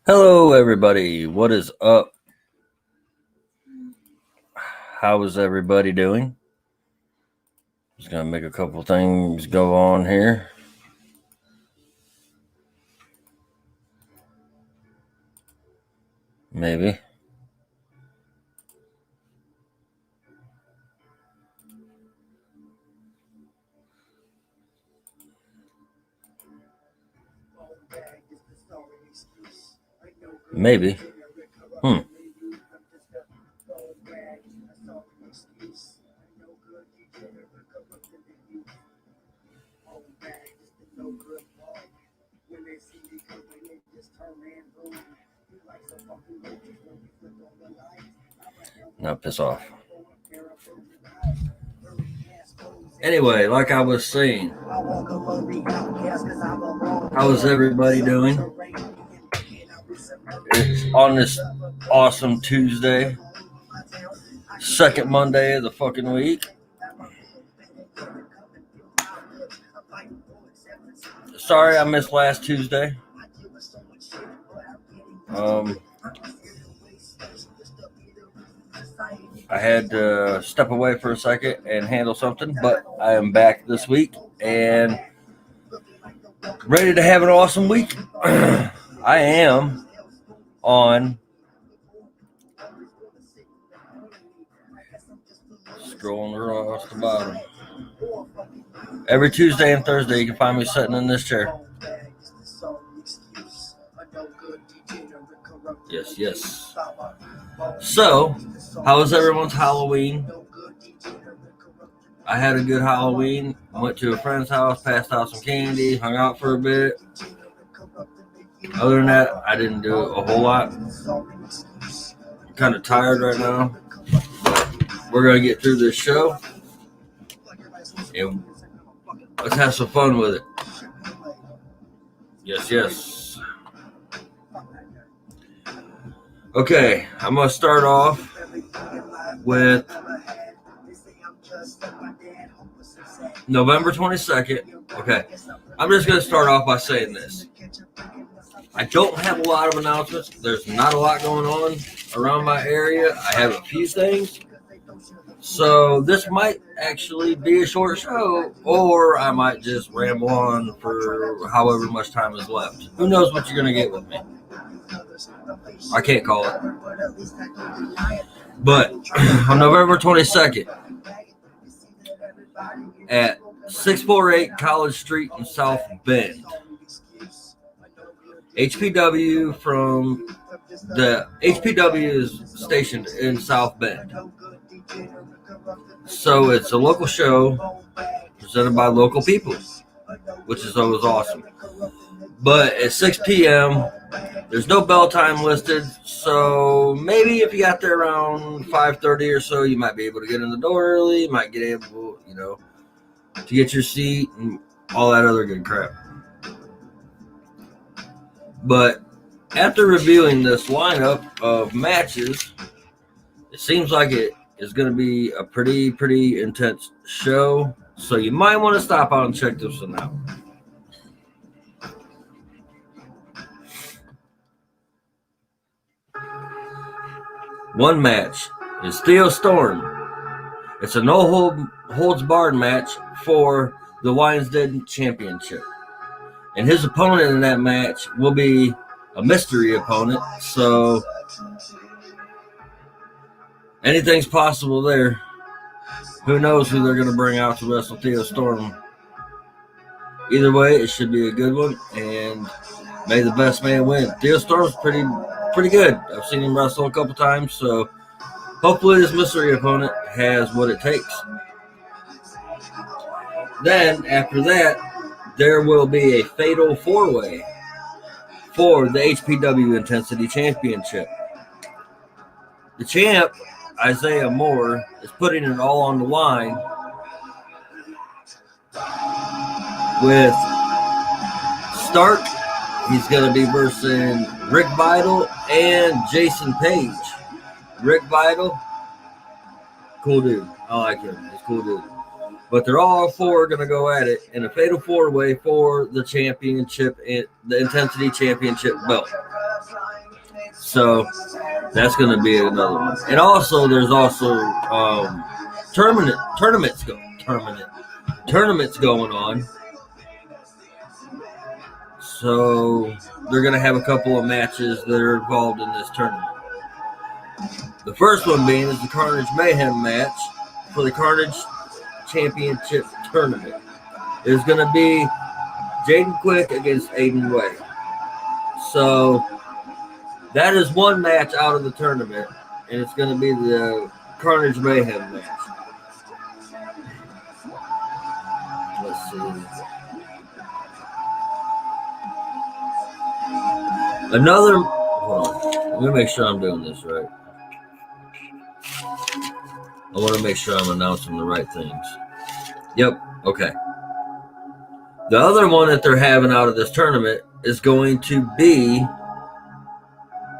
Hello, everybody. What is up? How is everybody doing? Just going to make a couple things go on here. Maybe. Maybe. Now piss off. Anyway, like I was saying, how is everybody doing? It's on this awesome Tuesday, second Monday of the fucking week. Sorry I missed last Tuesday. I had to step away for a second and handle something, but I am back this week and ready to have an awesome week. I am on scrolling across the bottom. Every Tuesday and Thursday, you can find me sitting in this chair. Yes. So, how was everyone's Halloween? I had a good Halloween. I went to a friend's house, passed out some candy, hung out for a bit. Other than that, I didn't do a whole lot. I'm kind of tired right now. We're going to get through this show. And let's have some fun with it. Yes. Okay, I'm going to start off with November 22nd. Okay, I'm just going to start off by saying this. I don't have a lot of announcements. There's not a lot going on around my area. I have a few things. So this might actually be a short show, or I might just ramble on for however much time is left. Who knows what you're going to get with me? I can't call it. But on November 22nd at 648 College Street in South Bend, HPW is stationed in South Bend. So it's a local show presented by local people, which is always awesome. But at 6 p.m., there's no bell time listed, so maybe if you got there around 5:30 or so, you might be able to get in the door early. You might get able, to get your seat and all that other good crap. But after reviewing this lineup of matches, it seems like it is going to be a pretty intense show. So you might want to stop out and check this one out. One match is Theo Storm. It's a no-holds-barred match for the Lions Den Championship. And his opponent in that match will be a mystery opponent. So anything's possible there. Who knows who they're going to bring out to wrestle Theo Storm. Either way, it should be a good one. And may the best man win. Theo Storm's pretty good. I've seen him wrestle a couple times, so hopefully this mystery opponent has what it takes. Then, after that, there will be a fatal four-way for the HPW Intensity Championship. The champ, Isaiah Moore, is putting it all on the line with Stark. He's going to be versing Rick Vital and Jason Page. Rick Vital, cool dude. I like him. He's a cool dude. But they're all four going to go at it in a fatal four-way for the championship, the Intensity Championship belt. So that's going to be another one. And also, there's also tournaments going on. So they're going to have a couple of matches that are involved in this tournament. The first one being is the Carnage Mayhem match for the Carnage Championship Tournament. It's going to be Jaden Quick against Aiden Way. So that is one match out of the tournament, and it's going to be the Carnage Mayhem match. Let's see. Hold on. Let me make sure I'm doing this right. I want to make sure I'm announcing the right things. Yep. Okay. The other one that they're having out of this tournament is going to be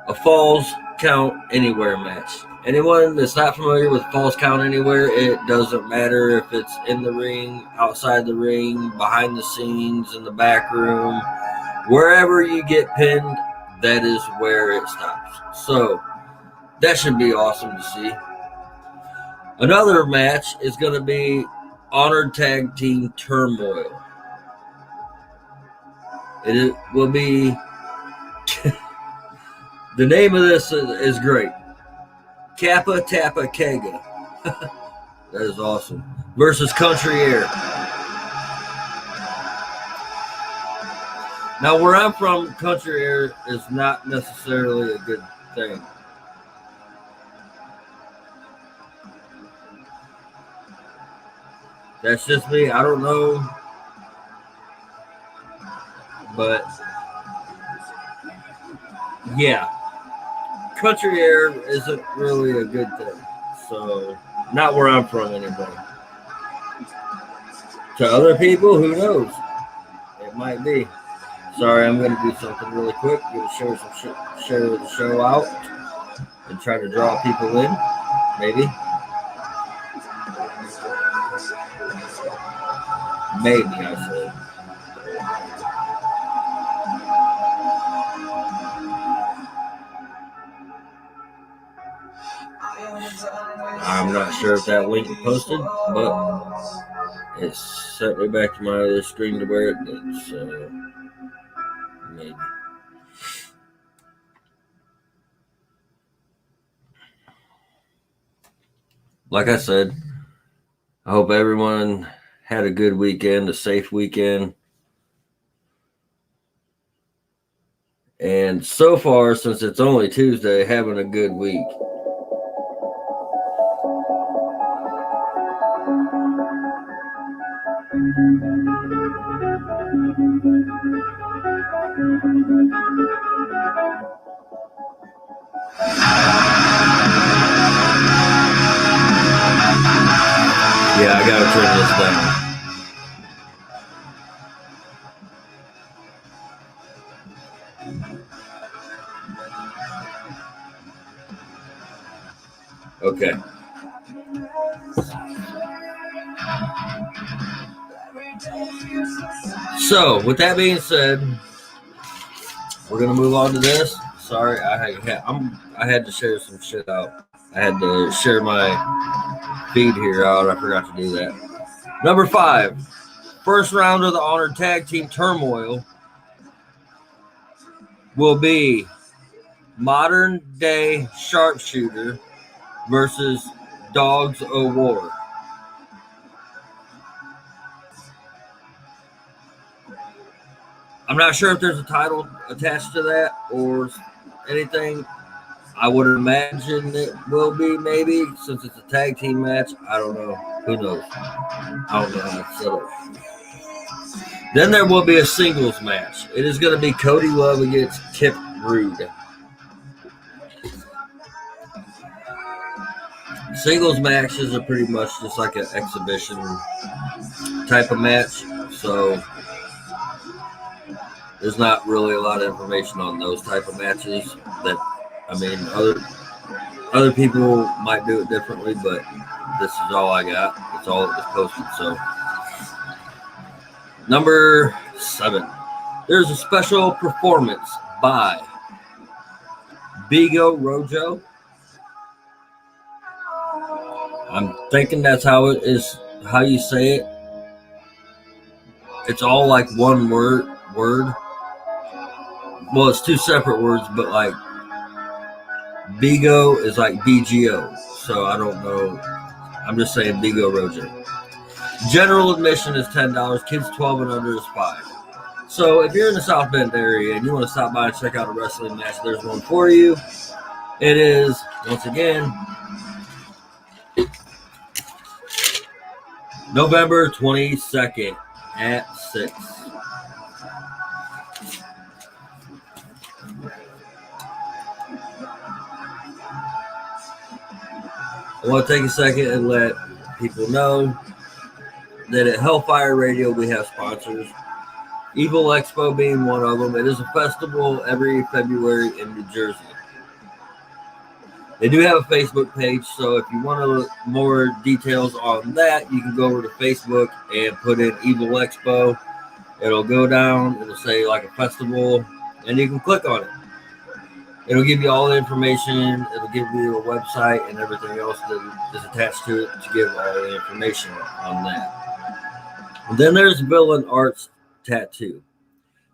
a Falls Count Anywhere match. Anyone that's not familiar with Falls Count Anywhere, it doesn't matter if it's in the ring, outside the ring, behind the scenes, in the back room. Wherever you get pinned, that is where it stops. So that should be awesome to see. Another match is going to be Honored Tag Team Turmoil. It will be... The name of this is great. Kappa Tappa Kega. That is awesome. Versus Country Air. Now, where I'm from, Country Air is not necessarily a good thing. That's just me. I don't know. But, yeah. Country Air isn't really a good thing. So, not where I'm from anyway. To other people, who knows? It might be. Sorry, I'm going to do something really quick. Share the show out and try to draw people in. Maybe. Maybe, I said. I'm not sure if that link posted, but it sent me back to my other screen to where it did, so maybe. Like I said, I hope everyone had a good weekend, a safe weekend. And so far, since it's only Tuesday, having a good week. Yeah, I gotta turn this down. Okay. So, with that being said, we're gonna move on to this. Sorry, I had to share some shit out. I had to share my feed here out. I forgot to do that. Number 5, first round of the Honored Tag Team Turmoil will be Modern Day Sharpshooter versus Dogs of War. I'm not sure if there's a title attached to that or anything. I would imagine it will be, maybe, since it's a tag team match. I don't know. Who knows? I don't know how to set it. Then there will be a singles match. It is going to be Cody Love against Kip Rude. Singles matches are pretty much just like an exhibition type of match. So there's not really a lot of information on those type of matches. Other people might do it differently, but this is all I got. It's all that was posted. So, number 7, there's a special performance by Bigo Rojo. I'm thinking that's how it is, how you say it. It's all like one word. Well, it's two separate words, but like Bigo is like BGO. So I don't know. I'm just saying Bigo Rojo. General admission is $10. Kids 12 and under is $5. So if you're in the South Bend area and you want to stop by and check out a wrestling match, there's one for you. It is, once again, November 22nd at 6. I want to take a second and let people know that at Hellfire Radio we have sponsors. Evil Expo being one of them. It is a festival every February in New Jersey. They do have a Facebook page, so if you want more details on that, you can go over to Facebook and put in Evil Expo. It'll go down, it'll say like a festival, and you can click on it. It'll give you all the information, it'll give you a website and everything else that is attached to it to give all the information on that. And then there's Villain Arts Tattoo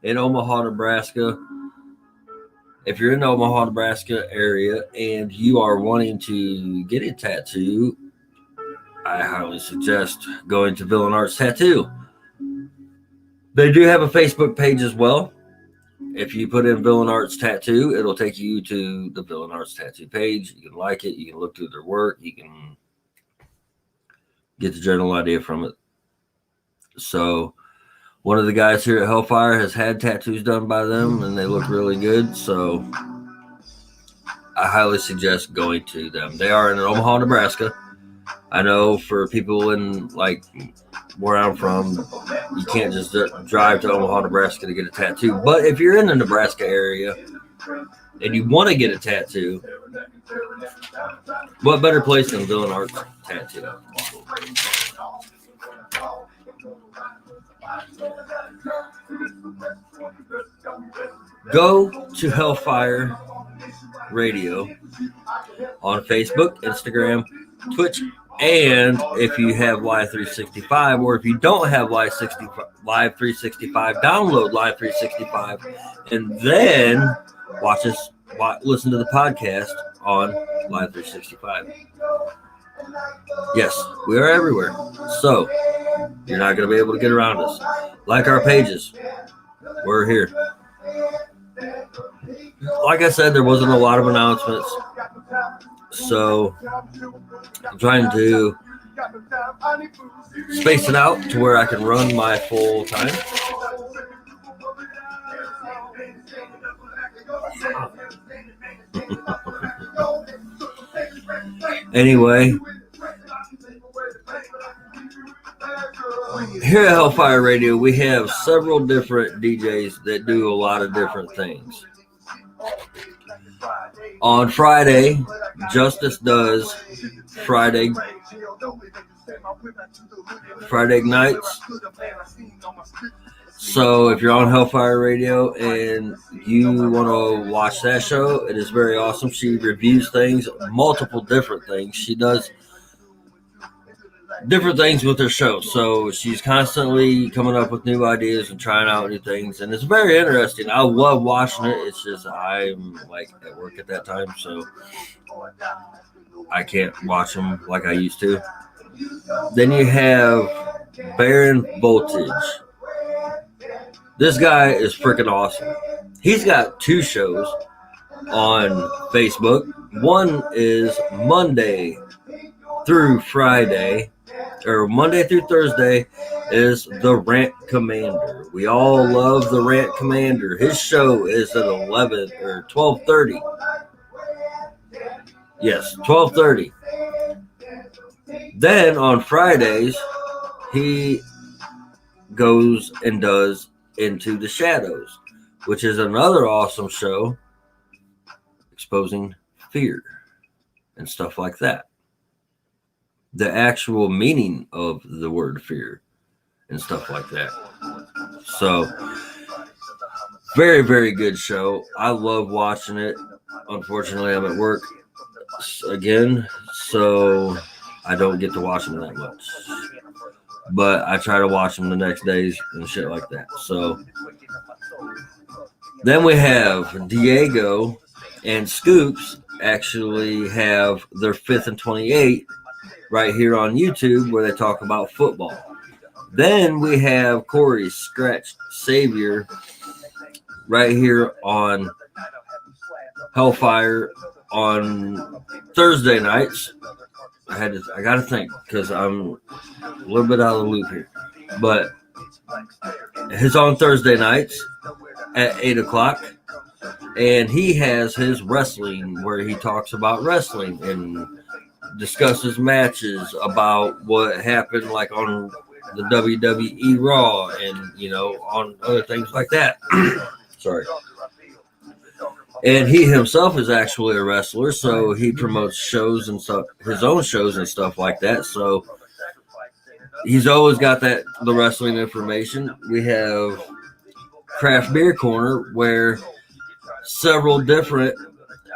in Omaha, Nebraska. If you're in the Omaha, Nebraska area and you are wanting to get a tattoo, I highly suggest going to Villain Arts Tattoo. They do have a Facebook page as well. If you put in Villain Arts Tattoo, it'll take you to the Villain Arts Tattoo page. You can like it. You can look through their work. You can get the general idea from it. So one of the guys here at Hellfire has had tattoos done by them, and they look really good. So I highly suggest going to them. They are in Omaha, Nebraska. I know for people in like where I'm from, you can't just drive to Omaha, Nebraska to get a tattoo. But if you're in the Nebraska area and you want to get a tattoo, what better place than Villain Arts Tattoo? Go to Hellfire Radio on Facebook, Instagram, Twitch, and if you have Live 365, or if you don't have Live 365, download Live 365, and then listen to the podcast on Live 365. Yes, we are everywhere, so you're not going to be able to get around us. Like our pages, we're here. Like I said, there wasn't a lot of announcements, so I'm trying to space it out to where I can run my full time. Anyway, here at Hellfire Radio, we have several different DJs that do a lot of different things. On Friday, Justice does Friday nights. So if you're on Hellfire Radio and you want to watch that show, it is very awesome. She reviews things, multiple different things. She does different things with her show. So she's constantly coming up with new ideas and trying out new things. And it's very interesting. I love watching it. It's just I'm like at work at that time, so I can't watch them like I used to. Then you have Baron Voltage. This guy is freaking awesome. He's got two shows on Facebook. One is Monday through Friday, or Monday through Thursday is the Rant Commander. We all love the Rant Commander. His show is at 11 or 12:30. Yes, 12:30. Then on Fridays, he goes and does Into the Shadows, which is another awesome show exposing fear and stuff like that. The actual meaning of the word fear and stuff like that. So, very, very good show. I love watching it. unfortunately, I'm at work again, so I don't get to watch them that much. But I try to watch them the next days and shit like that. So then we have Diego and Scoops actually have their 5th and 28 right here on YouTube where they talk about football. Then we have Corey Scratch Savior right here on Hellfire on Thursday nights. I got to think because I'm a little bit out of the loop here, but it's on Thursday nights at 8 o'clock, and he has his wrestling where he talks about wrestling and discusses matches about what happened, like on the WWE Raw and on other things like that. Sorry. And he himself is actually a wrestler, so he promotes shows and stuff, his own shows and stuff like that. So he's always got the wrestling information. We have Craft Beer Corner, where several different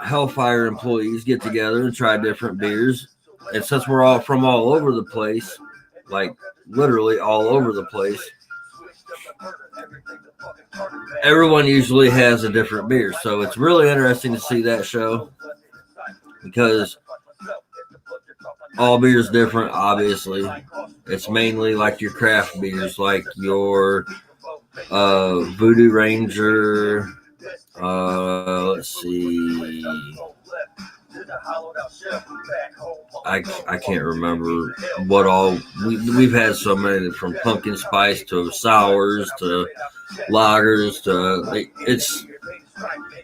Hellfire employees get together and try different beers. And since we're all from all over the place, like literally all over the place, everyone usually has a different beer. So it's really interesting to see that show because all beer is different, obviously. It's mainly like your craft beers, like your Voodoo Ranger. Let's see. I can't remember what all we've had. So many, from pumpkin spice to sours to lagers to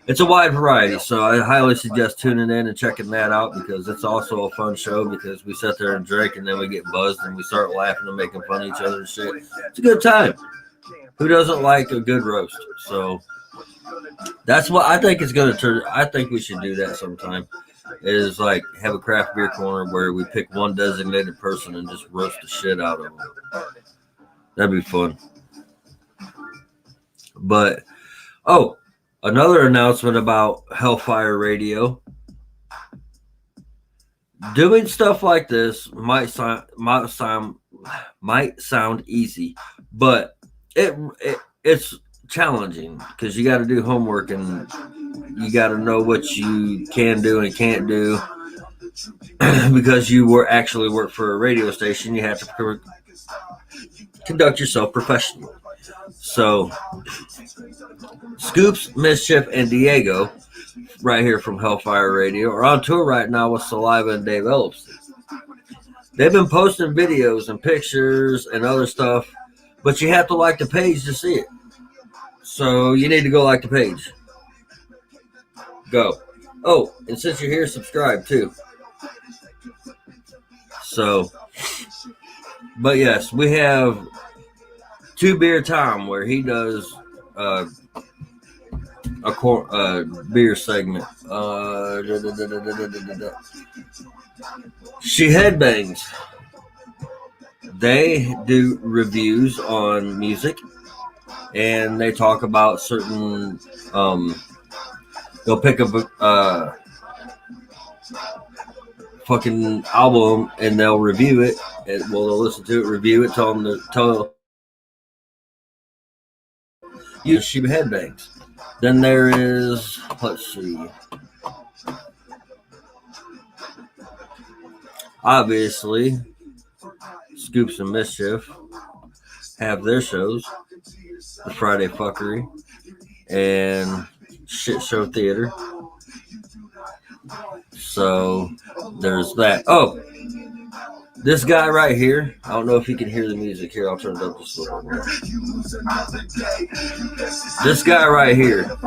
it's a wide variety. So I highly suggest tuning in and checking that out because it's also a fun show because we sit there and drink and then we get buzzed and we start laughing and making fun of each other and shit. It's a good time. Who doesn't like a good roast? So that's what I think is going to turn. I think we should do that sometime. Is like have a craft beer corner where we pick one designated person and just roast the shit out of them. That'd be fun. But another announcement about Hellfire Radio. Doing stuff like this might sound easy, but it's challenging because you got to do homework and you got to know what you can do and can't do. Because you actually work for a radio station, you have to conduct yourself professionally. So Scoops, Mischief, and Diego, right here from Hellfire Radio, are on tour right now with Saliva and Dave Ellipson. They've been posting videos and pictures and other stuff, but you have to like the page to see it. So you need to go like the page. Go. Oh, and since you're here, subscribe too. So, but yes, we have Two Beer Tom where he does a beer segment. She Headbangs. They do reviews on music, and they talk about certain. They'll pick up a fucking album and they'll review it. They'll listen to it, review it, tell them to use She Headbangs. Then there is, let's see. Obviously, Scoops and Mischief have their shows, the Friday Fuckery and Shit Show Theater. So there's that. Oh, this guy right here. I don't know if you can hear the music here. I'll turn it up just a little bit. This guy right here.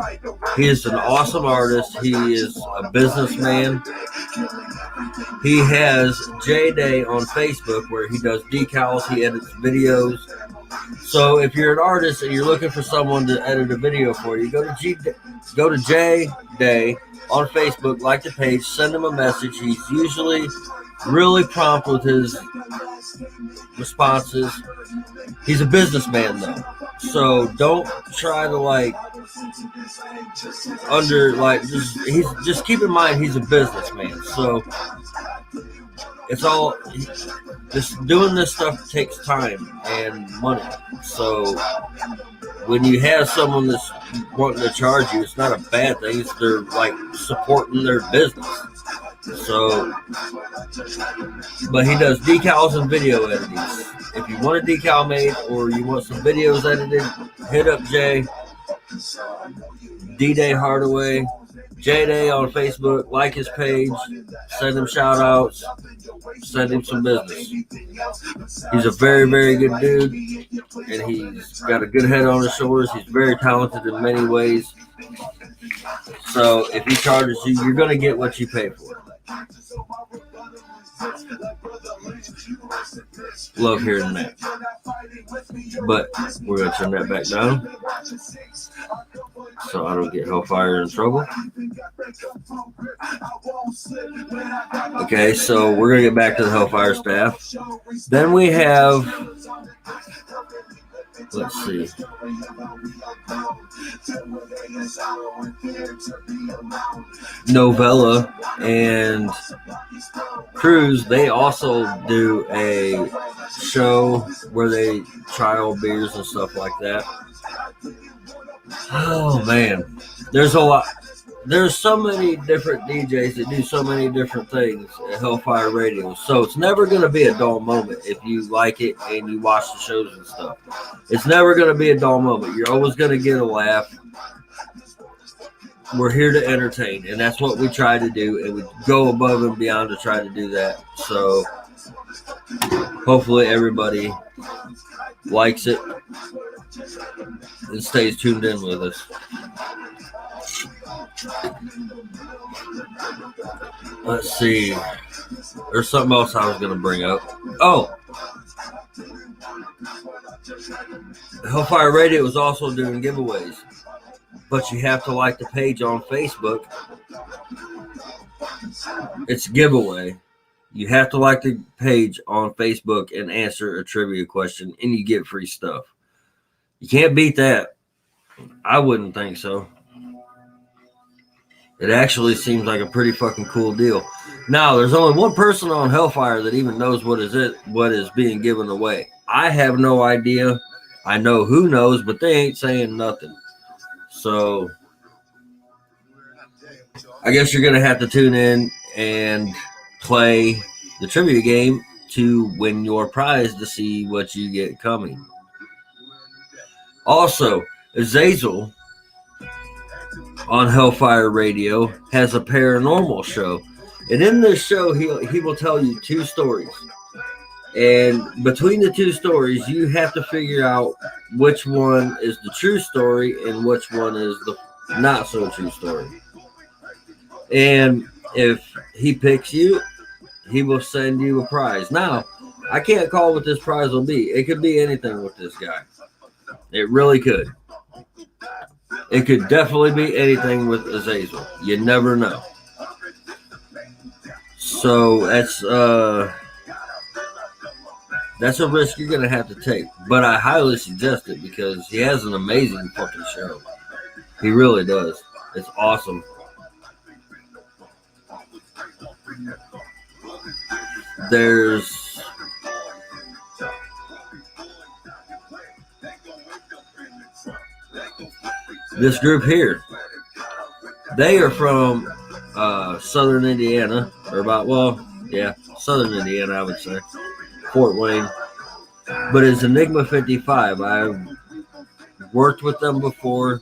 He is an awesome artist. He is a businessman. He has J-Day on Facebook where he does decals. He edits videos. So if you're an artist and you're looking for someone to edit a video for you, go to J-Day on Facebook, like the page, send him a message. He's usually really prompt with his responses. He's a businessman though, so don't try to just keep in mind he's a businessman. So it's all just doing this stuff takes time and money. So when you have someone that's wanting to charge you, it's not a bad thing. They're supporting their business. So, but he does decals and video editing. If you want a decal made or you want some videos edited, hit up Jay, D-Day Hardaway, J-Day on Facebook, like his page, send him shout outs, send him some business. He's a very, very good dude, and he's got a good head on his shoulders. He's very talented in many ways. So if he charges you, you're going to get what you pay for. Love hearing that. But we're going to turn that back down so I don't get Hellfire in trouble. Okay, so we're going to get back to the Hellfire staff. Then we have, let's see. Novella and Cruz, they also do a show where they try old beers and stuff like that. Oh man, there's a lot. There's so many different DJs that do so many different things at Hellfire Radio. So it's never going to be a dull moment if you like it and you watch the shows and stuff. It's never going to be a dull moment. You're always going to get a laugh. We're here to entertain, and that's what we try to do, and we go above and beyond to try to do that. So hopefully everybody likes it and stays tuned in with us. Let's see. There's something else I was going to bring up. Oh, Hellfire Radio is also doing giveaways, but you have to like the page on Facebook. It's a giveaway. You have to like the page on Facebook and answer a trivia question, and you get free stuff. You can't beat that. I wouldn't think so. It actually seems like a pretty fucking cool deal. Now, there's only one person on Hellfire that even knows what is being given away. I have no idea. I know who knows, but they ain't saying nothing. So, I guess you're going to have to tune in and play the trivia game to win your prize to see what you get coming. Also, Azazel on Hellfire Radio has a paranormal show. And in this show, he will tell you two stories. And between the two stories, you have to figure out which one is the true story and which one is the not so true story. And if he picks you, he will send you a prize. Now, I can't call what this prize will be. It could be anything with this guy. It really could. It could definitely be anything with Azazel. You never know. So that's a risk you're going to have to take. But I highly suggest it because he has an amazing fucking show. He really does. It's awesome. There's this group here. They are from southern Indiana, or southern Indiana, I would say. Fort Wayne. But it's Enigma 55. I've worked with them before.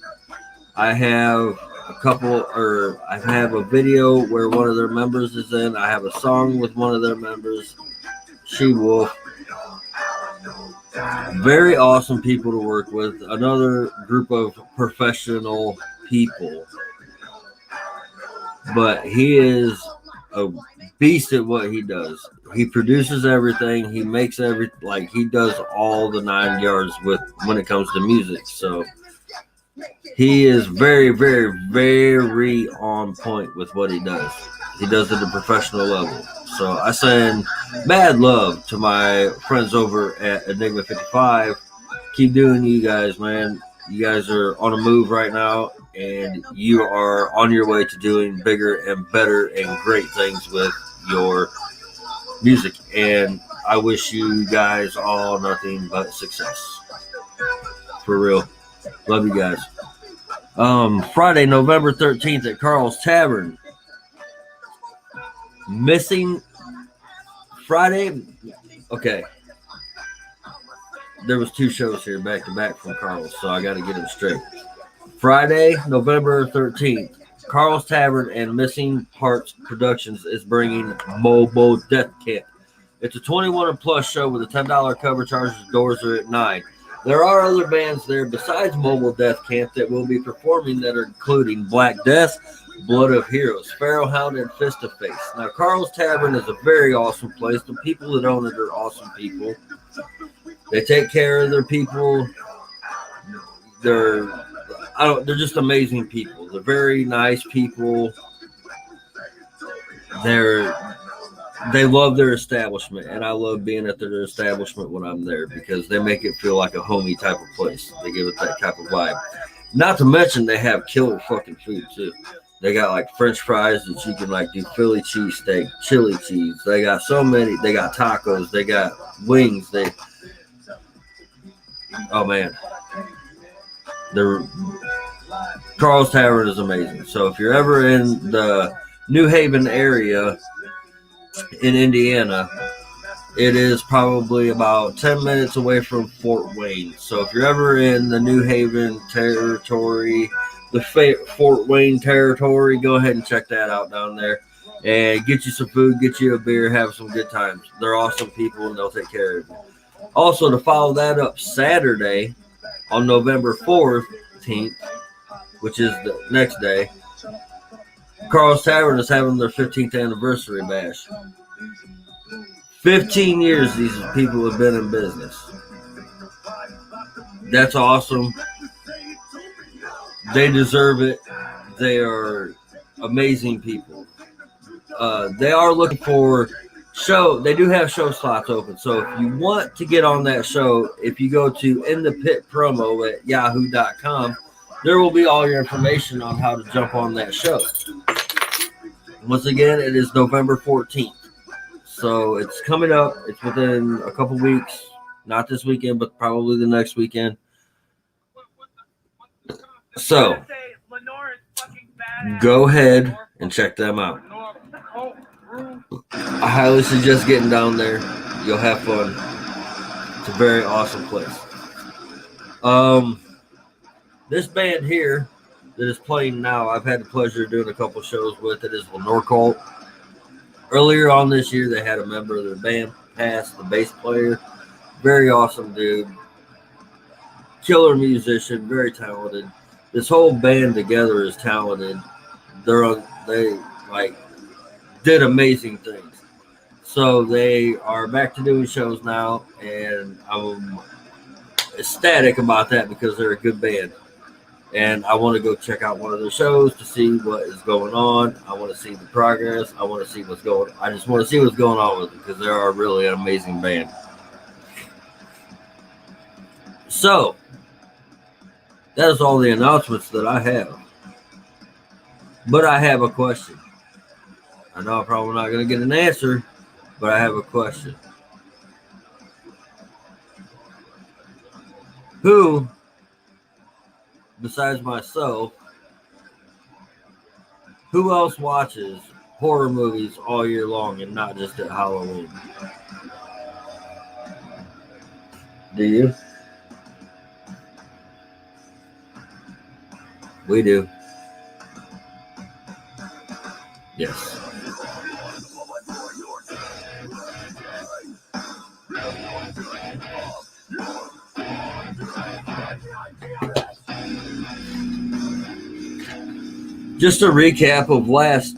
I have I have a video where one of their members is in. I have a song with one of their members, She Wolf. Very awesome people to work with. Another group of professional people. But he is a beast at what he does. He produces everything. He makes he does all the 9 yards when it comes to music. So he is very, very, very on point with what he does. He does it at a professional level. So I send mad love to my friends over at Enigma 55. Keep doing you guys, man. You guys are on a move right now, and you are on your way to doing bigger and better and great things with your music. And I wish you guys all nothing but success. For real. Love you guys. Friday, November 13th at Carl's Tavern. Missing Friday. Okay. There was 2 shows here back to back from Carl's, so I got to get them straight. Friday, November 13th, Carl's Tavern and Missing Hearts Productions is bringing Mobile Death Camp. It's a 21 and plus show with a $10 cover charge. Doors are at 9. There are other bands there besides Mobile Death Camp that will be performing that are including Black Death, Blood of Heroes, Pharaoh Hound, and Fist of Face. Now, Carl's Tavern is a very awesome place. The people that own it are awesome people. They take care of their people. They're just amazing people. They're very nice people. They love their establishment, and I love being at their establishment when I'm there because they make it feel like a homey type of place. They give it that type of vibe. Not to mention they have killer fucking food too. They got like French fries that you can like do Philly cheesesteak, chili cheese. They got so many. They got tacos. They got wings. Oh man, Carl's Tavern is amazing. So if you're ever in the New Haven area in Indiana, it is probably about 10 minutes away from Fort Wayne. So if you're ever in the New Haven territory, the Fort Wayne territory, go ahead and check that out down there and get you some food, get you a beer, have some good times. They're awesome people and they'll take care of you. Also, to follow that up, Saturday on November 14th, which is the next day, Carl's Tavern is having their 15th anniversary bash. 15 years these people have been in business. That's awesome. They deserve it. They are amazing people. They are looking for show. They do have show slots open. So if you want to get on that show, if you go to In the Pit Promo at yahoo.com, there will be all your information on how to jump on that show. Once again, it is November 14th. So it's coming up. It's within a couple weeks. Not this weekend, but probably the next weekend. So go ahead and check them out. I highly suggest getting down there. You'll have fun. It's a very awesome place. This band here that is playing now, I've had the pleasure of doing a couple shows with. It is Lenore Colt. Earlier on this year, they had a member of their band pass, the bass player. Very awesome dude. Killer musician, very talented. This whole band together is talented. They did amazing things. So they are back to doing shows now, and I'm ecstatic about that because they're a good band. And I want to go check out one of their shows to see what is going on. I want to see the progress. I want to see what's going on. I just want to see what's going on with them because they are really an amazing band. So that is all the announcements that I have. But I have a question. I know I'm probably not going to get an answer, but I have a question. Who, besides myself, who else watches horror movies all year long and not just at Halloween? Do you? We do. Yes. Just a recap of last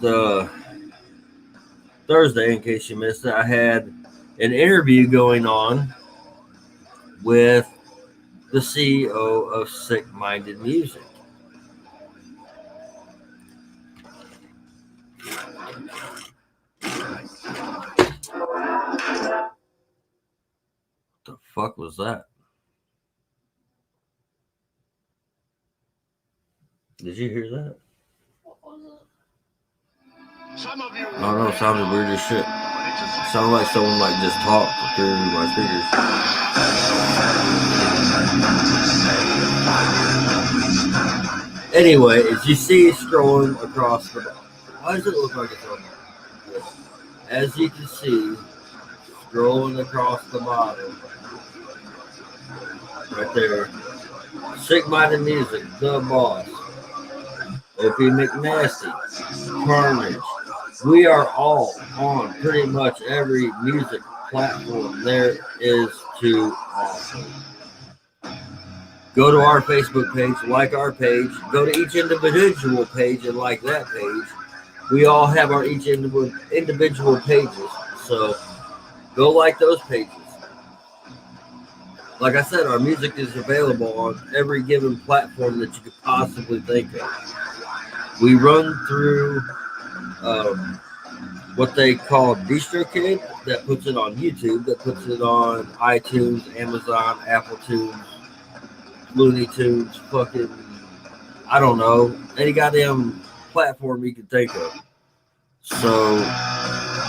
Thursday, in case you missed it, I had an interview going on with the CEO of Sick Minded Music. fuck was that? Did you hear that? What was it? I don't know. It sounded weird as shit. It sounded like someone like just talked through my speakers. Anyway, as you see scrolling across the bottom, why does it look like it's on? As you can see, scrolling across the bottom, right there, Sick-Minded Music, The Boss, O.P. McNasty, Carnage. We are all on pretty much every music platform there is to offer. Go to our Facebook page, like our page. Go to each individual page and like that page. We all have our each individual pages, so go like those pages. Like I said, our music is available on every given platform that you could possibly think of. We run through what they call DistroKid, that puts it on YouTube, that puts it on iTunes, Amazon, Apple Tunes, Looney Tunes, fucking, I don't know, any goddamn platform you can think of. So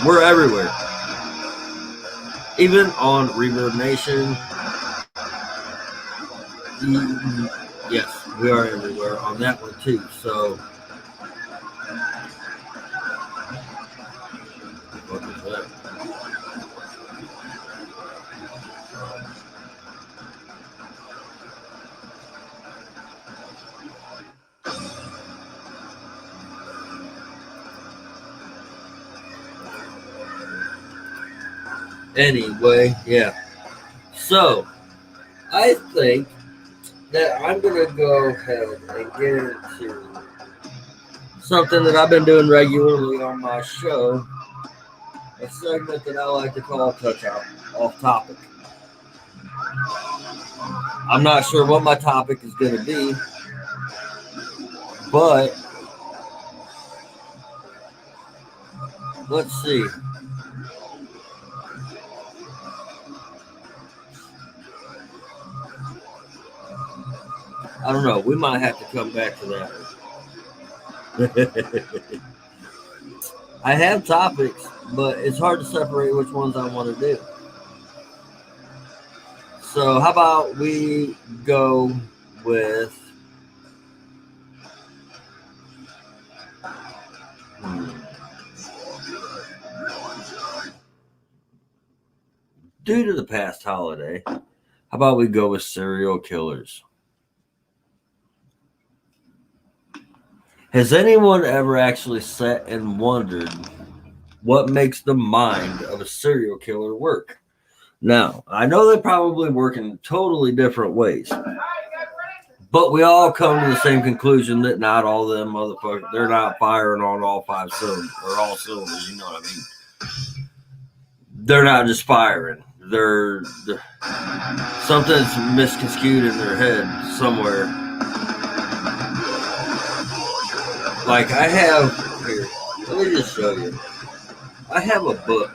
we're everywhere. Even on Reverb Nation. Yes, we are everywhere on that one too. So what is that? Anyway, yeah. So I think that I'm gonna go ahead and get into something that I've been doing regularly on my show, a segment that I like to call Touch Out Off Topic. I'm not sure what my topic is going to be, but let's see. I don't know. We might have to come back to that. I have topics, but it's hard to separate which ones I want to do. So how about we go with due to the past holiday, how about we go with serial killers? Has anyone ever actually sat and wondered what makes the mind of a serial killer work? Now, I know they probably work in totally different ways, but we all come to the same conclusion that not all them motherfuckers, they're not firing on all five cylinders, or all cylinders, you know what I mean? They're not just firing. They're something's misconstrued in their head somewhere. Like I have here, let me just show you. I have a book.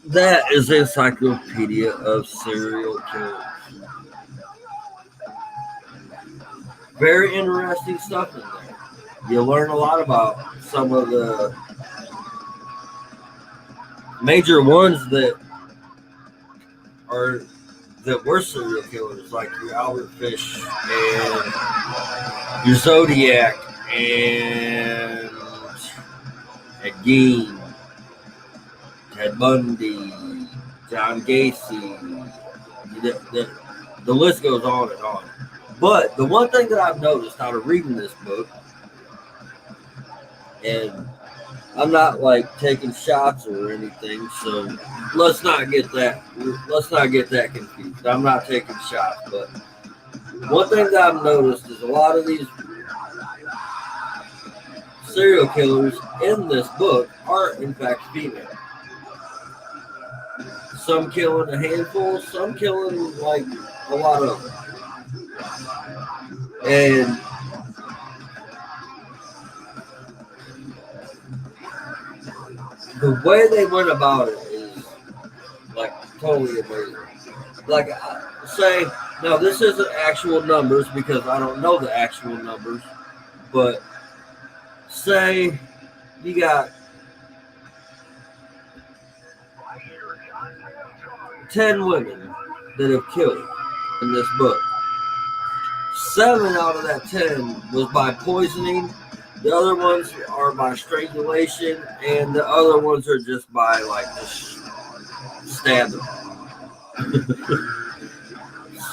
That is the Encyclopedia of Serial Killers. Very interesting stuff in there. You learn a lot about some of the major ones that were serial killers, like your Albert Fish and your Zodiac and Gein, Ted Bundy, John Gacy. The list goes on and on. But the one thing that I've noticed out of reading this book, and I'm not like taking shots or anything, so let's not get that confused. I'm not taking shots, but one thing that I've noticed is a lot of these serial killers in this book are in fact female. Some killing a handful, some killing like a lot of them. And the way they went about it is like totally amazing. Like, say, now this isn't actual numbers because I don't know the actual numbers, but say you got 10 women that have killed in this book. 7 out of that 10 was by poisoning. The other ones are by strangulation, and the other ones are just by like just stabbing.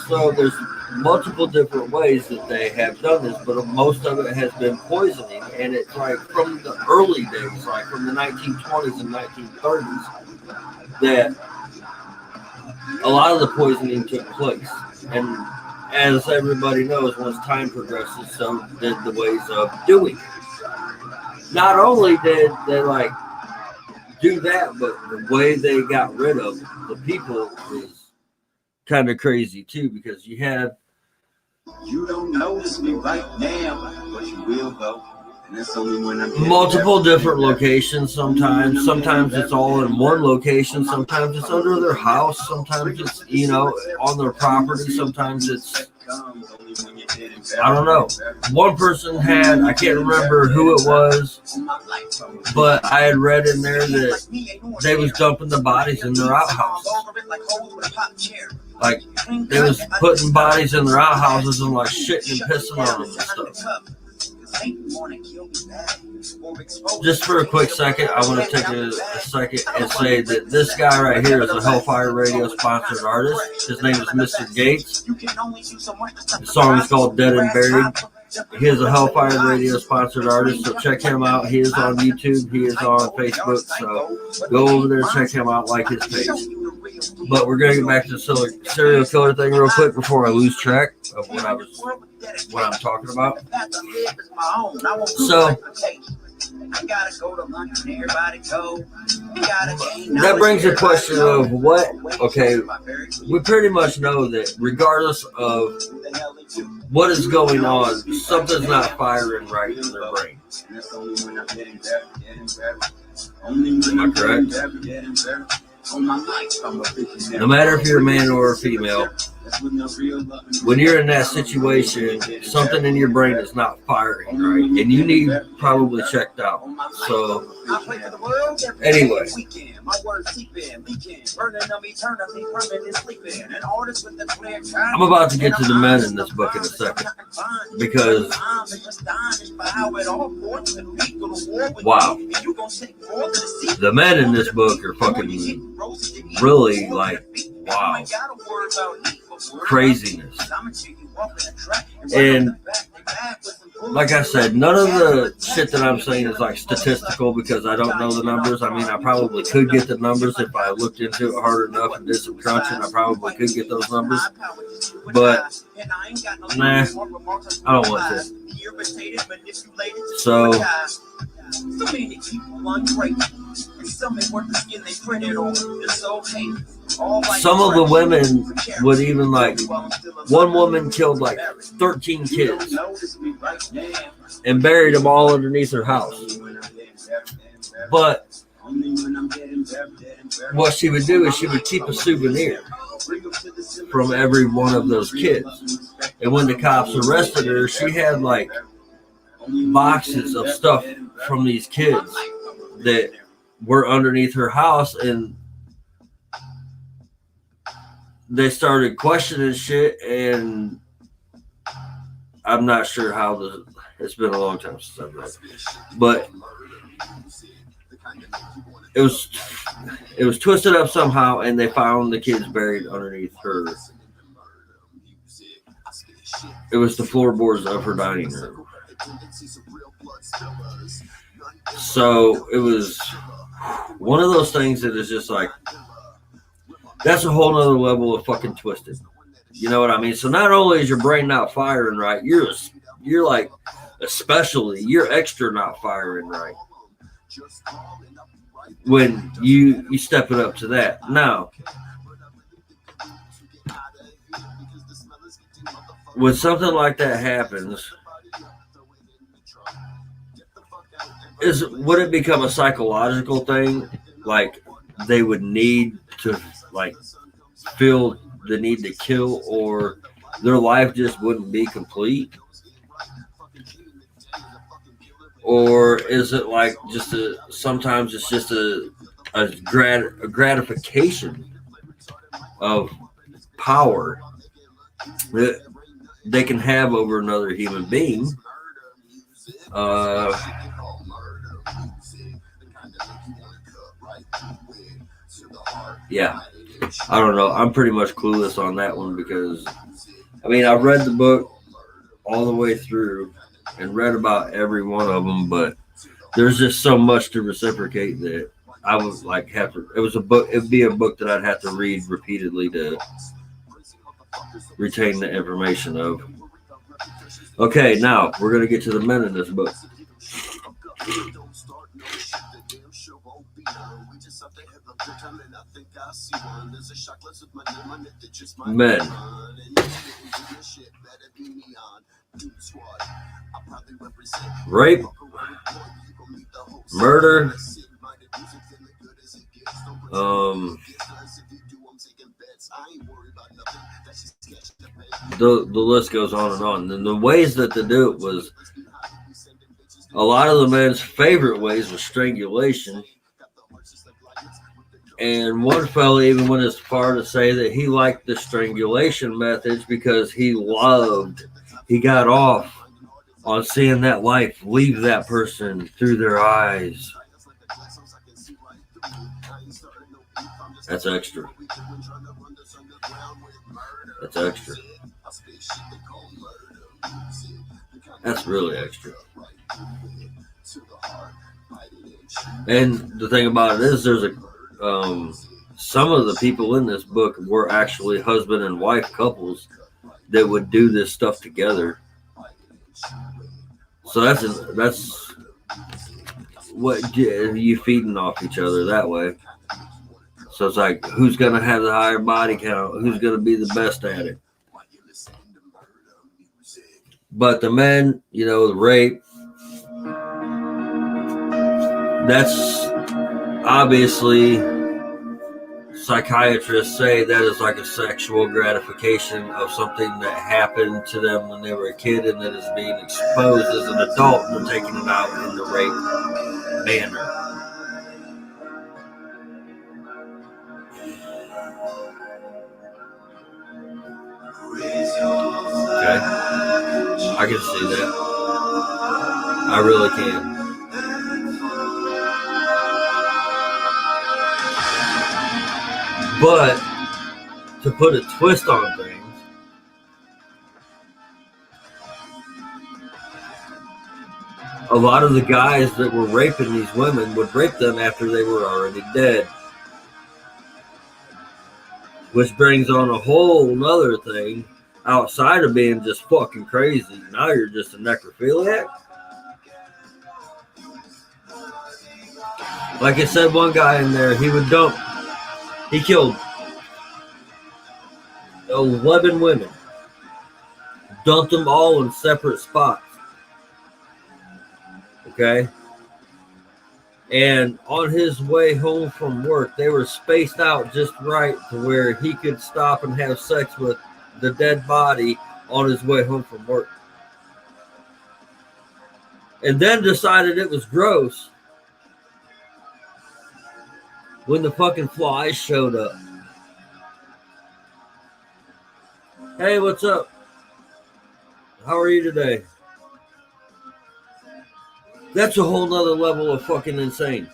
So there's multiple different ways that they have done this, but most of it has been poisoning, and it's like from the early days, like from the 1920s and 1930s, that a lot of the poisoning took place. And as everybody knows, once time progresses, so did the ways of doing it. Not only did they like do that, but the way they got rid of the people is kind of crazy too, because you have you don't notice me right now, but you will though. And that's only when I'm multiple different locations. Sometimes it's all in one location. Sometimes it's under their house. Sometimes it's on their property. Sometimes it's I don't know. One person had, I can't remember who it was, but I had read in there that they was dumping the bodies in their outhouses. Like, they was putting bodies in their outhouses and like shitting and pissing on them and stuff. Just for a quick second, I want to take a second and say that this guy right here is a Hellfire Radio sponsored artist. His name is Mr. Gates. The song is called Dead and Buried. He is a Hellfire Radio sponsored artist, so check him out. He is on YouTube. He is on Facebook. So go over there, check him out, like his page. But we're gonna get back to the serial killer thing real quick before I lose track of what I'm talking about. So that brings the question of what, okay, we pretty much know that regardless of what is going on, something's not firing right in their brain. Am I correct? No matter if you're a man or a female, when you're in that situation, something in your brain is not firing right, and you need probably checked out. So, anyway, I'm about to get to the men in this book in a second, because wow, the men in this book are fucking really like wow. Craziness. And like I said, none of the shit that I'm saying is like statistical because I don't know the numbers. I mean, I probably could get the numbers if I looked into it hard enough and did some crunching. I probably could get those numbers. But nah, I don't want to. So some of the women would even like, one woman killed like 13 kids and buried them all underneath her house. But what she would do is she would keep a souvenir from every one of those kids. And when the cops arrested her, she had like boxes of stuff from these kids that were underneath her house, and they started questioning shit, and I'm not sure how it's been a long time since I've read, but it was twisted up somehow, and they found the kids buried underneath her. It was the floorboards of her dining room. So it was one of those things that is just like, that's a whole nother level of fucking twisted. You know what I mean? So not only is your brain not firing right, you're like, especially, you're extra not firing right. when you step it up to that. Now, when something like that happens, would it become a psychological thing? Like they would need to like feel the need to kill, or their life just wouldn't be complete? Or is it like just sometimes it's just a gratification of power that they can have over another human being? Yeah, I don't know. I'm pretty much clueless on that one because, I mean, I've read the book all the way through and read about every one of them, but there's just so much to reciprocate that I would like have to. It was a book. It'd be a book that I'd have to read repeatedly to retain the information of. Okay, now we're gonna get to the men in this book. Men. Rape, murder, the list goes on and on. And the ways that they do it was, a lot of the men's favorite ways was strangulation. And one fellow even went as far to say that he liked the strangulation methods because he got off on seeing that life leave that person through their eyes. That's extra. That's extra. That's really extra. And the thing about it is, there's some of the people in this book were actually husband and wife couples that would do this stuff together. So that's what you feeding off each other that way. So it's like, who's gonna have the higher body count? Who's gonna be the best at it? But the men, the rape, that's obviously, psychiatrists say that is like a sexual gratification of something that happened to them when they were a kid and that is being exposed as an adult, and they're taking it out in the rape manner. Okay, I can see that. I really can. But to put a twist on things, a lot of the guys that were raping these women would rape them after they were already dead. Which brings on a whole nother thing outside of being just fucking crazy. Now you're just a necrophiliac. Like I said, one guy in there, he killed 11 women. Dumped them all in separate spots. Okay? And on his way home from work, they were spaced out just right to where he could stop and have sex with the dead body on his way home from work. And then decided it was gross when the fucking flies showed up. Hey, what's up? How are you today? That's a whole nother level of fucking insane.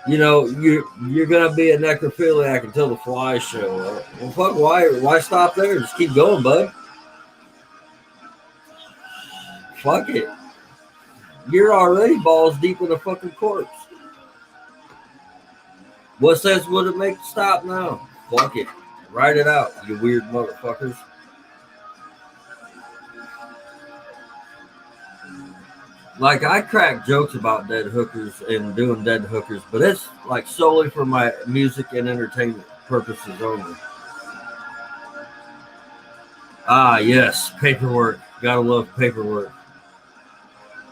You're gonna be a necrophiliac until the flies show up. Well, fuck, why stop there? Just keep going, bud. Fuck it. You're already balls deep in a fucking corpse. What sense would it make to stop now? Fuck it. Write it out, you weird motherfuckers. like I crack jokes about dead hookers and doing dead hookers, but it's like solely for my music and entertainment purposes only. Ah, yes, paperwork. Gotta love paperwork.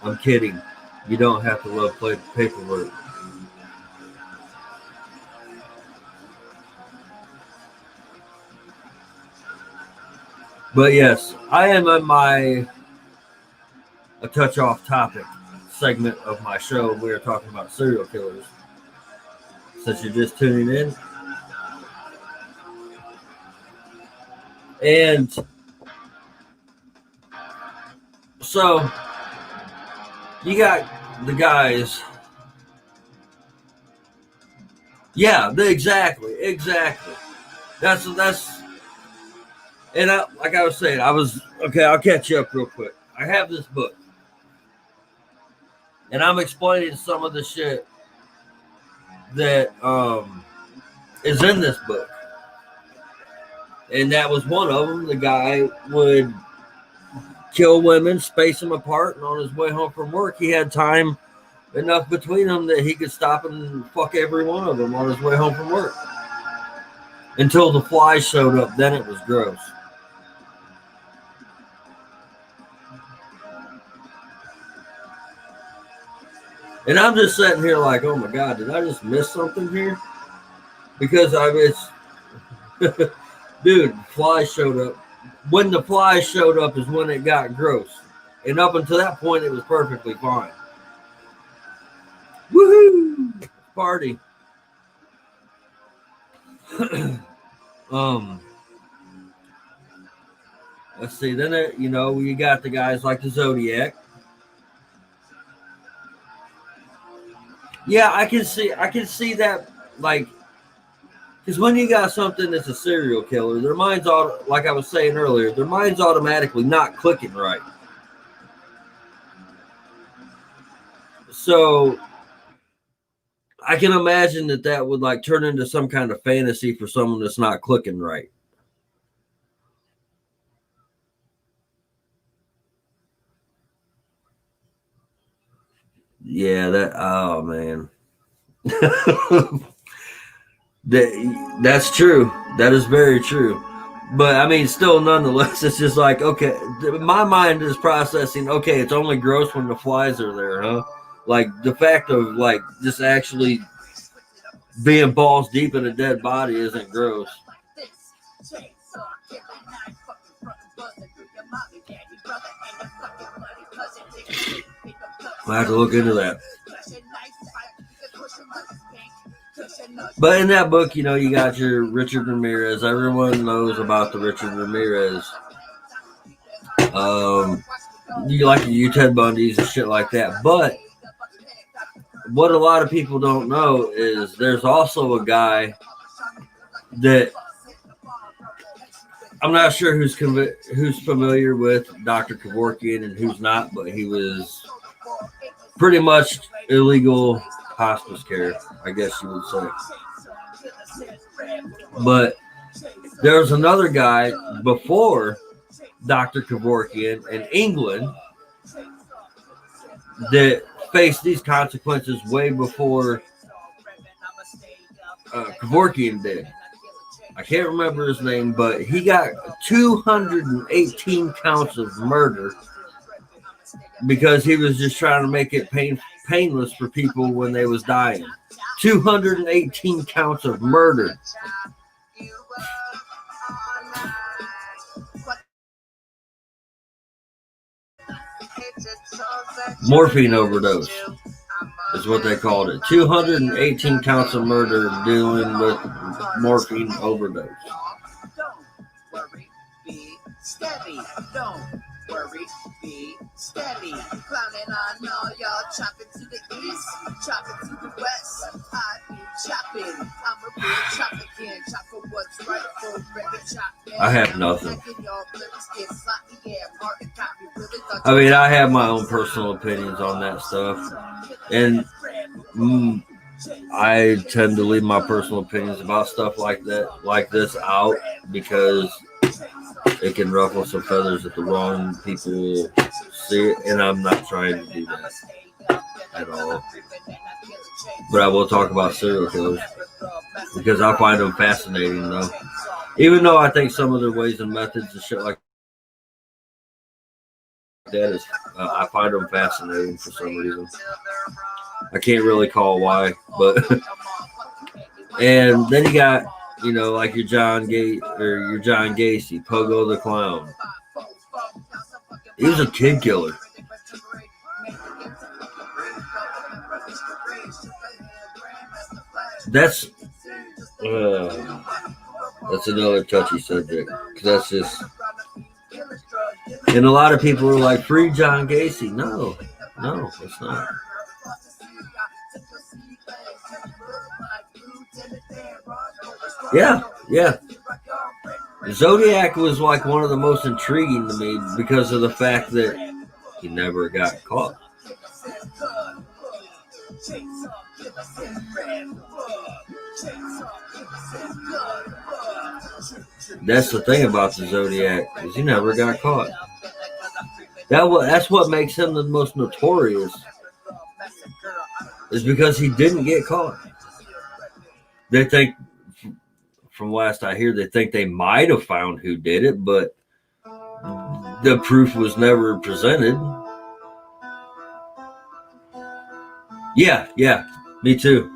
I'm kidding. You don't have to love paperwork. But yes, I am in my a touch off topic segment of my show. We are talking about serial killers. Since you're just tuning in. And so you got the guys. Yeah, exactly. That's and like I was saying, I'll catch you up real quick. I have this book. And I'm explaining some of the shit that is in this book. And that was one of them. The guy would kill women, space them apart, and on his way home from work, he had time enough between them that he could stop and fuck every one of them on his way home from work. Until the flies showed up, then it was gross. And I'm just sitting here like, oh my God, did I just miss something here? Because dude, flies showed up. When the flies showed up is when it got gross. And up until that point, it was perfectly fine. Woohoo! Party. Let's see. Then you got the guys like the Zodiac. Yeah, I can see that, like, because when you got something that's a serial killer, their mind's like I was saying earlier, their mind's automatically not clicking right. So I can imagine that would like turn into some kind of fantasy for someone that's not clicking right. Yeah, oh man. That's true. That is very true. But I mean, still, nonetheless, it's just like, okay, my mind is processing, okay, it's only gross when the flies are there, huh? Like the fact of like just actually being balls deep in a dead body isn't gross. I have to look into that. But in that book, you got your Richard Ramirez. Everyone knows about the Richard Ramirez. You like your Ted Bundys and shit like that. But what a lot of people don't know is there's also a guy that I'm not sure who's familiar with Dr. Kevorkian and who's not, but he was pretty much illegal hospice care, I guess you would say. But there's another guy before Dr. Kevorkian in England that faced these consequences way before Kevorkian did. I can't remember his name, but he got 218 counts of murder because he was just trying to make it painless for people when they was dying. 218 counts of murder. Morphine overdose is what they called it. 218 counts of murder dealing with morphine overdose. Don't worry, be steady. Don't worry, be steady. Clowning on all y'all, chopping to the east, chopping to the west. I be chopping. I'm a real chopper, can chop for what's right for record chop. I have nothing. I mean, I have my own personal opinions on that stuff, and I tend to leave my personal opinions about stuff like this out because it can ruffle some feathers if the wrong people see it, and I'm not trying to do that at all. But I will talk about serial killers because I find them fascinating, though. Even though I think some of their ways and methods and shit like that is, I find them fascinating for some reason. I can't really call why, but and then you got, you know, like your John Gacy, Pogo the Clown. He was a kid killer. That's another touchy subject, because that's just, and a lot of people are like, free John Gacy. No, it's not. Yeah. Zodiac was like one of the most intriguing to me because of the fact that he never got caught. That's the thing about the Zodiac, is he never got caught. That's what makes him the most notorious, is because he didn't get caught. They think, from last I hear, they think they might have found who did it, but the proof was never presented. Yeah, me too.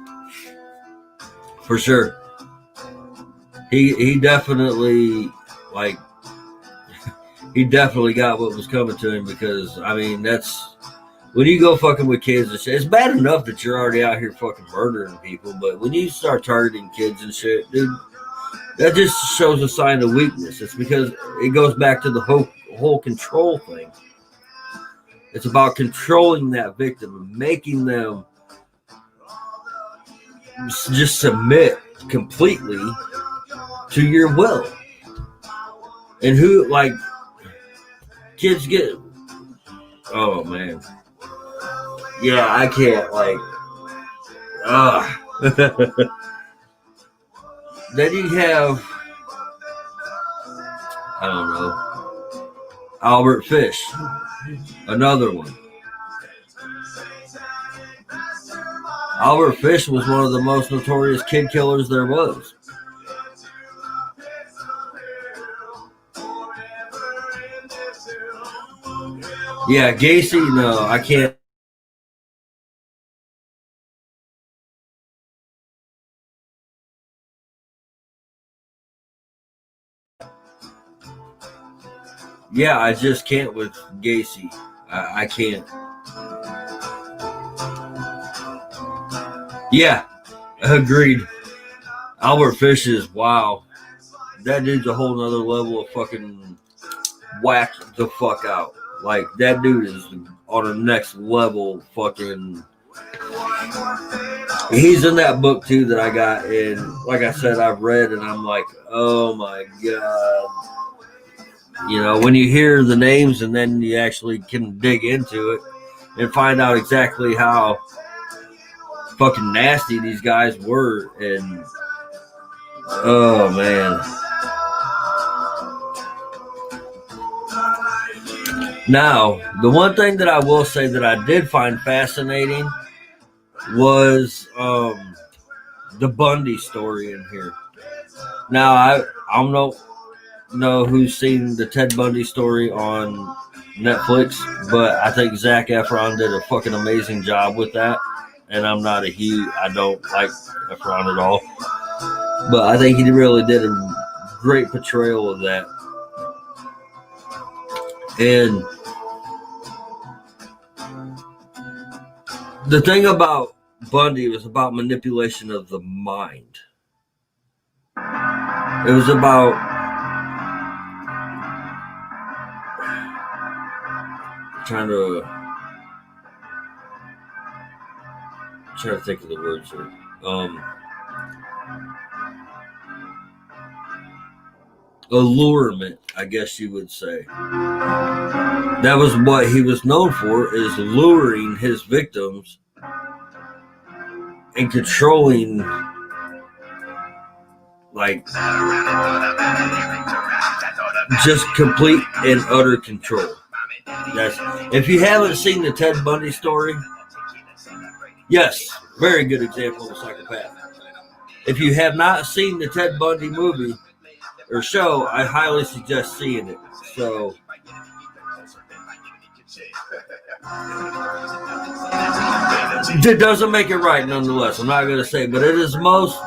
For sure. He definitely, like, he definitely got what was coming to him, because, I mean, that's, when you go fucking with kids and shit, it's bad enough that you're already out here fucking murdering people, but when you start targeting kids and shit, dude, that just shows a sign of weakness. It's because it goes back to the whole control thing. It's about controlling that victim and making them just submit completely to your will. And who, like, kids get, oh man, yeah, I can't, like, then you have, I don't know, Albert Fish, another one. Albert Fish was one of the most notorious kid killers there was. Yeah, Gacy, no, I can't. Yeah, I just can't with Gacy. I can't. Yeah, agreed. Albert Fish is, wow. That dude's a whole nother level of fucking whack the fuck out. Like, that dude is on a next level fucking. He's in that book too that I got, and like I said, I've read, and I'm like, oh my god. You know, when you hear the names and then you actually can dig into it and find out exactly how fucking nasty these guys were, and oh man. Now, the one thing that I will say that I did find fascinating was the Bundy story in here. Now, I don't know who's seen the Ted Bundy story on Netflix, but I think Zac Efron did a fucking amazing job with that. And I'm not I don't like Efron at all, but I think he really did a great portrayal of that. And the thing about Bundy was about manipulation of the mind. It was about trying to think of the words here. Allurement, I guess you would say. That was what he was known for, is luring his victims and controlling like just complete and utter control. That's, if you haven't seen the Ted Bundy story, yes, very good example of a psychopath. If you have not seen the Ted Bundy movie or show, I highly suggest seeing it. So, it doesn't make it right, nonetheless. I'm not going to say, but it is most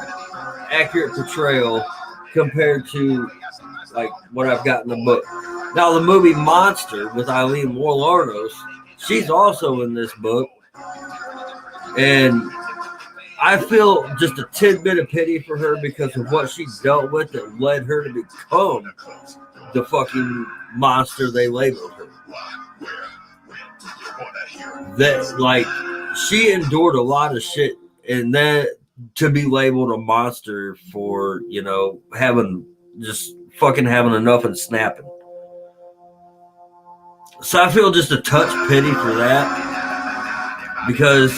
accurate portrayal compared to like what I've got in the book. Now, the movie Monster with Eileen Warlardos, she's also in this book, and I feel just a tidbit of pity for her because of what she dealt with that led her to become the fucking monster they labeled her. That, like, she endured a lot of shit, and then to be labeled a monster for, you know, having enough and snapping. So I feel just a touch pity for that, because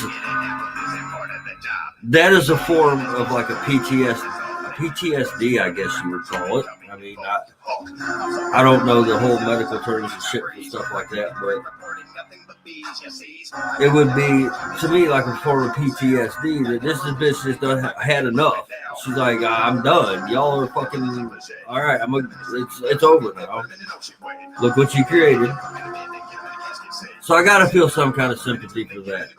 that is a form of like a PTSD, I guess you would call it. I mean, I don't know the whole medical terms and shit and stuff like that, but it would be, to me, like a form of PTSD that this bitch just done had enough. She's like, I'm done. Y'all are fucking, all right, it's over now. Look what you created. So I gotta feel some kind of sympathy for that.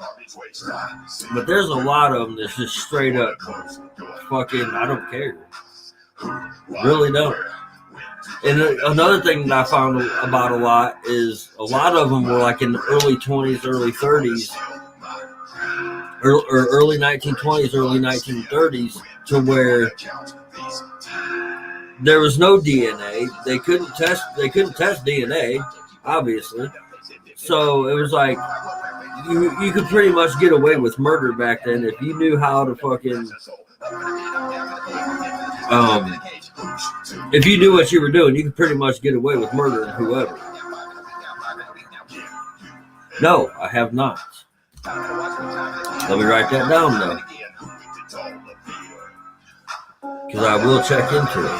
But there's a lot of them that's just straight up fucking, I don't care. Really don't. And another thing that I found about a lot is a lot of them were like in the early 20s, early 30s, or early 1920s, early 1930s, to where there was no DNA. They couldn't test DNA, obviously. So it was like you could pretty much get away with murder back then if you knew how to fucking if you knew what you were doing, you could pretty much get away with murdering whoever. No, I have not. Let me write that down though, because I will check into it.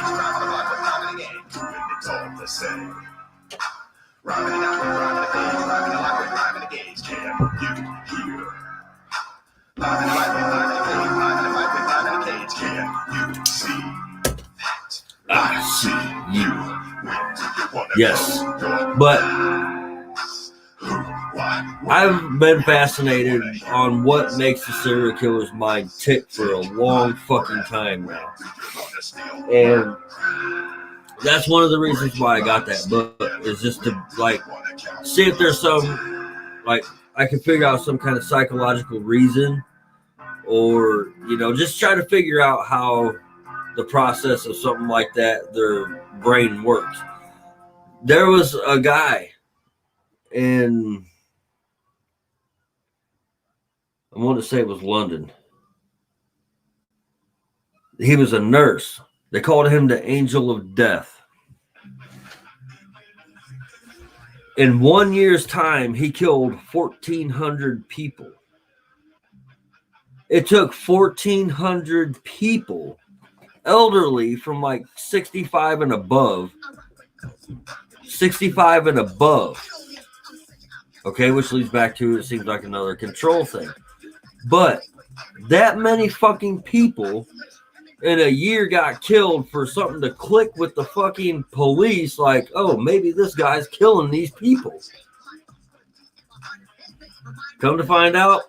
I see you. Yes, but I've been fascinated on what makes the serial killer's mind tick for a long fucking time now. And that's one of the reasons why I got that book, is just to like see if there's some, like, I can figure out some kind of psychological reason, or, you know, just try to figure out how the process of something like that, their brain works. There was a guy in, I want to say it was London. He was a nurse. They called him the Angel of Death. In 1 year's time, he killed 1,400 people. It took 1,400 people, elderly from like 65 and above. 65 and above. Okay, which leads back to, it seems like another control thing. But that many fucking people in a year got killed for something to click with the fucking police, like, oh, maybe this guy's killing these people. Come to find out,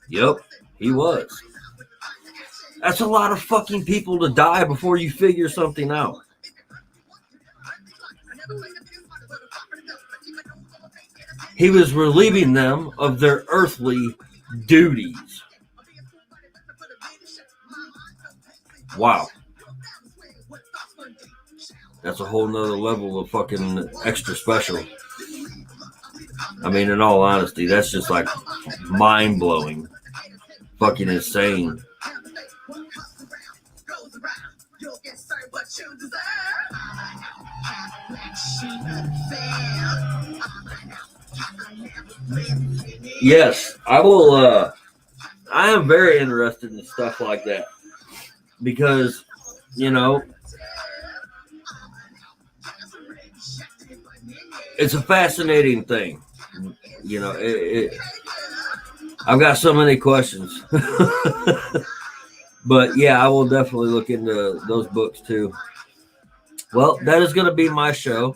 yep, he was. That's a lot of fucking people to die before you figure something out. He was relieving them of their earthly duties. Wow. That's a whole nother level of fucking extra special. I mean, in all honesty, that's just like mind-blowing. Fucking insane. Yes, I will. I am very interested in stuff like that. because, you know, it's a fascinating thing. You know, I've got so many questions. But yeah, I will definitely look into those books too. Well, that is going to be my show.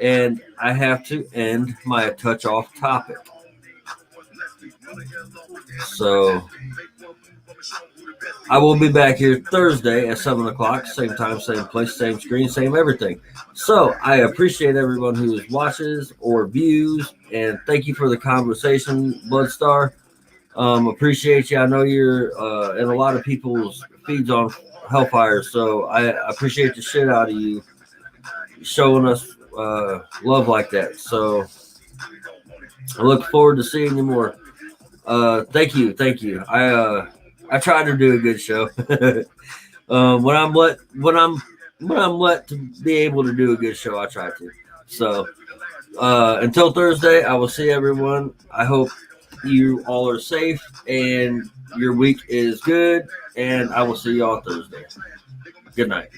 And I have to end my touch off topic. So I will be back here Thursday at 7 o'clock, same time, same place, same screen, same everything. So I appreciate everyone who watches or views, and thank you for the conversation, Bloodstar. Appreciate you. I know you're in a lot of people's feeds on Hellfire, so I appreciate the shit out of you showing us love like that. So I look forward to seeing you more. Thank you. I try to do a good show. When I'm let to be able to do a good show, I try to. So until Thursday, I will see everyone. I hope you all are safe and your week is good, and I will see you all Thursday. Good night.